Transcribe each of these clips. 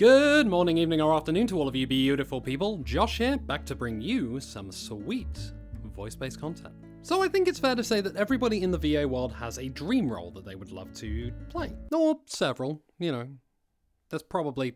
Good morning, evening, or afternoon to all of you beautiful people. Josh here, back to bring you some sweet voice-based content. So I think it's fair to say that everybody in the VA world has a dream role that they would love to play. Or several, you know. There's probably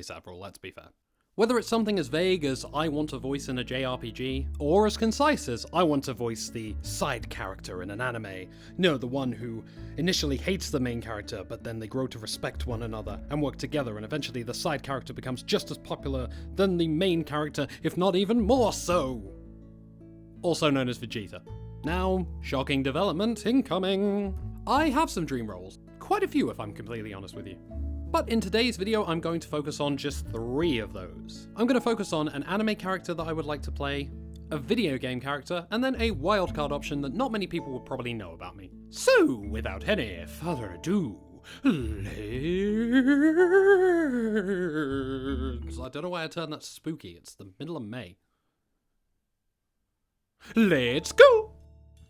several, let's be fair. Whether it's something as vague as I want to voice in a JRPG, or as concise as I want to voice the side character in an anime. No, the one who initially hates the main character, but then they grow to respect one another and work together, and eventually the side character becomes just as popular than the main character, if not even more so. Also known as Vegeta. Now, shocking development incoming. I have some dream roles. Quite a few if I'm completely honest with you. But in today's video, I'm going to focus on just 3 of those. I'm going to focus on an anime character that I would like to play, a video game character, and then a wildcard option that not many people would probably know about me. So, without any further ado, I don't know why I turned that spooky, it's the middle of May. Let's go!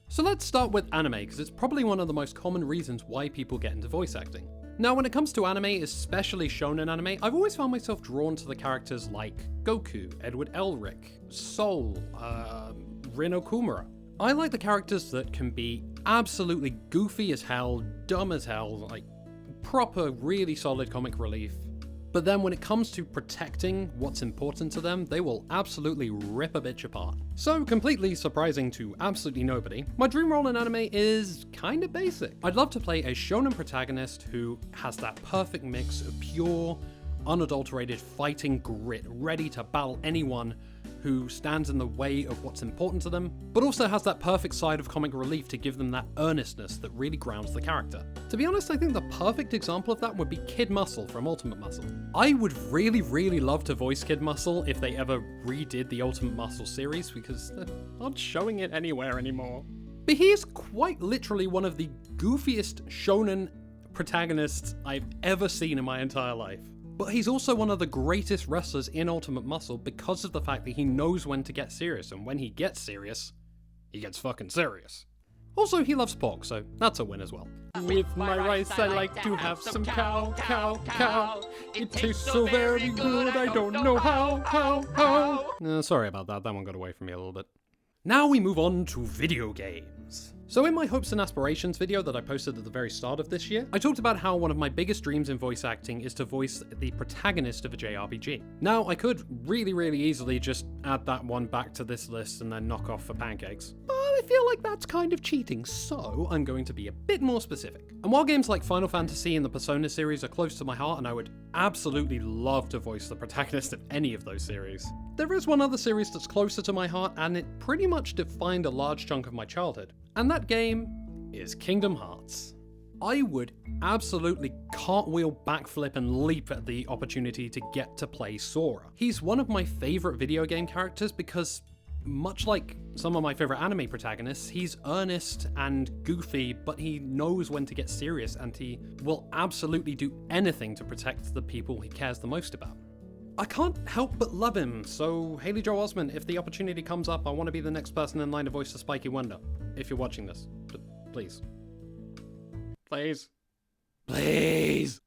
So let's start with anime, because it's probably one of the most common reasons why people get into voice acting. Now, when it comes to anime, especially shonen anime, I've always found myself drawn to the characters like Goku, Edward Elric, Soul, Rin Okumura. I like the characters that can be absolutely goofy as hell, dumb as hell, like proper, really solid comic relief. But then when it comes to protecting what's important to them, they will absolutely rip a bitch apart. So, completely surprising to absolutely nobody, my dream role in anime is kinda basic. I'd love to play a shonen protagonist who has that perfect mix of pure, unadulterated fighting grit, ready to battle anyone who stands in the way of what's important to them, but also has that perfect side of comic relief to give them that earnestness that really grounds the character. To be honest, I think the perfect example of that would be Kid Muscle from Ultimate Muscle. I would really love to voice Kid Muscle if they ever redid the Ultimate Muscle series, because they're not showing it anywhere anymore. But he is quite literally one of the goofiest shonen protagonists I've ever seen in my entire life. But he's also one of the greatest wrestlers in Ultimate Muscle because of the fact that he knows when to get serious, and when he gets serious, he gets fucking serious. Also, he loves pork, so that's a win as well. With my rice, I like to have some cow. It tastes so very good, I don't know how. Sorry about that one got away from me a little bit. Now we move on to video games. So in my hopes and aspirations video that I posted at the very start of this year, I talked about how one of my biggest dreams in voice acting is to voice the protagonist of a JRPG. Now, I could really easily just add that one back to this list and then knock off for pancakes, but I feel like that's kind of cheating, so I'm going to be a bit more specific. And while games like Final Fantasy and the Persona series are close to my heart, and I would absolutely love to voice the protagonist of any of those series, there is one other series that's closer to my heart, and it pretty much defined a large chunk of my childhood. And that game is Kingdom Hearts. I would absolutely cartwheel, backflip, and leap at the opportunity to get to play Sora. He's one of my favorite video game characters because, much like some of my favorite anime protagonists, he's earnest and goofy, but he knows when to get serious, and he will absolutely do anything to protect the people he cares the most about. I can't help but love him, so Haley Joel Osment, if the opportunity comes up, I want to be the next person in line to voice the Spiky Wonder. If you're watching this, please. Please.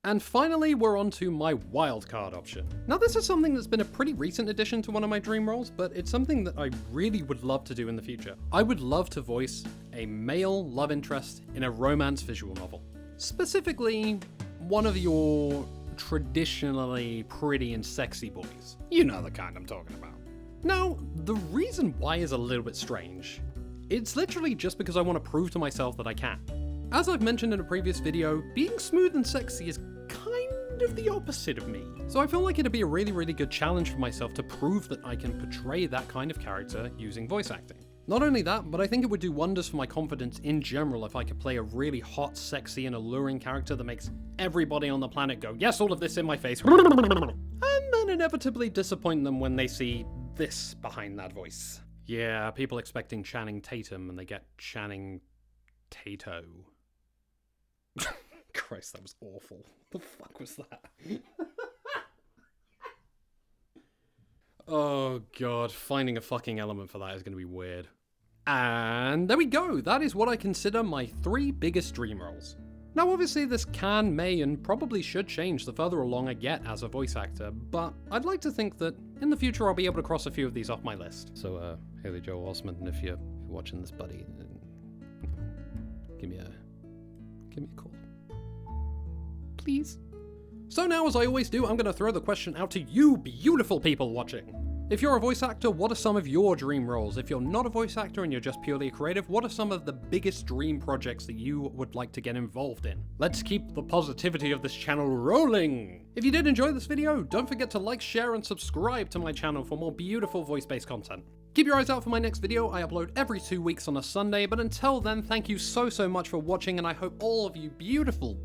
And finally, we're on to my wildcard option. Now, this is something that's been a pretty recent addition to one of my dream roles, but it's something that I really would love to do in the future. I would love to voice a male love interest in a romance visual novel. Specifically, one of your traditionally pretty and sexy boys. You know the kind I'm talking about. Now, the reason why is a little bit strange. It's literally just because I want to prove to myself that I can. As I've mentioned in a previous video, being smooth and sexy is kind of the opposite of me. So I feel like it'd be a really good challenge for myself to prove that I can portray that kind of character using voice acting. Not only that, but I think it would do wonders for my confidence in general if I could play a really hot, sexy, and alluring character that makes everybody on the planet go, yes, all of this in my face, and then inevitably disappoint them when they see this behind that voice. Yeah, people expecting Channing Tatum and they get Channing Tato. Christ, that was awful. What the fuck was that? Oh god, finding a fucking element for that is going to be weird. And there we go, that is what I consider my 3 biggest dream roles. Now obviously this can, may, and probably should change the further along I get as a voice actor, but I'd like to think that in the future I'll be able to cross a few of these off my list. So Haley Joel Osment, if you're watching this, buddy, give me a call. Please. So now, as I always do, I'm going to throw the question out to you beautiful people watching. If you're a voice actor, what are some of your dream roles? If you're not a voice actor and you're just purely creative, what are some of the biggest dream projects that you would like to get involved in? Let's keep the positivity of this channel rolling! If you did enjoy this video, don't forget to like, share, and subscribe to my channel for more beautiful voice-based content. Keep your eyes out for my next video. I upload every 2 weeks on a Sunday, but until then, thank you so much for watching, and I hope all of you beautiful,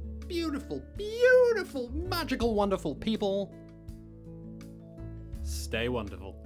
magical, wonderful people stay wonderful.